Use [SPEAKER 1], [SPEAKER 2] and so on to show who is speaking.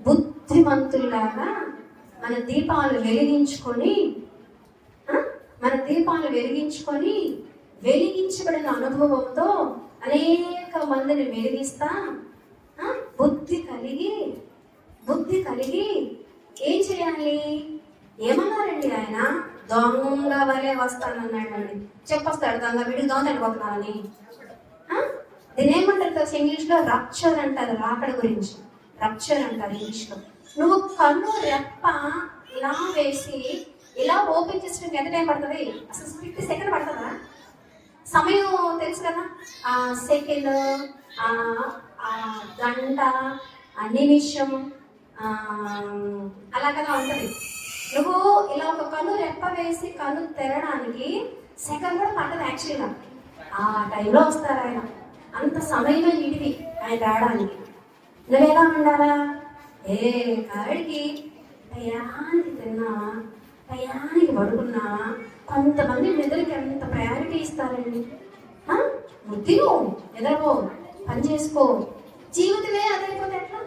[SPEAKER 1] బుద్ధిమంతుల్లాగా మన దీపాలు వెలిగించుకొని వెలిగించబడిన అనుభవంతో అనేక మందిని వెలిగిస్తా బుద్ధి కలిగి ఏం చేయాలి? ఏమన్నారండి ఆయన? దొంగ వలే వస్తానన్నాడండి. చెప్పొస్తాడు దొంగ, వీడికి దొంగ వెళ్ళిపోతున్నానని. దీని ఏమంటారు తెలుసు ఇంగ్లీష్లో? రప్చర్ అంటారు. రాకడ గురించి రప్చర్ అంటారు ఇంగ్లీష్లో. నువ్వు కన్ను రెప్ప ఇలా వేసి ఇలా ఓపెన్ చేసడానికి ఎంత టైం పడుతుంది? అసలు 50 సెకండ్ పడుతుందా? సమయం తెలుసు కదా, ఆ సెకండ్, ఆ గంట, ఆ నిమిషం, అలా కదా ఉంటుంది. నువ్వు ఇలా ఒక కన్ను రెప్ప వేసి కన్ను తెరడానికి సెకండ్ కూడా పట్టదు యాక్చువల్గా. ఆ టైంలో వస్తారు ఆయన. అంత సమయమే ఇడివి ఆయన రావడానికి. నువ్వెలా ఉండాలా? కాడికి టయానికి తిన్నావా, టయానికి పడుకున్నావా? కొంతమంది నిద్రకి ఎంత ప్రయారిటీ ఇస్తారండి. తిను, నిద్రపో, పని చేసుకో. జీవితమే అదైపోతే ఎట్లా?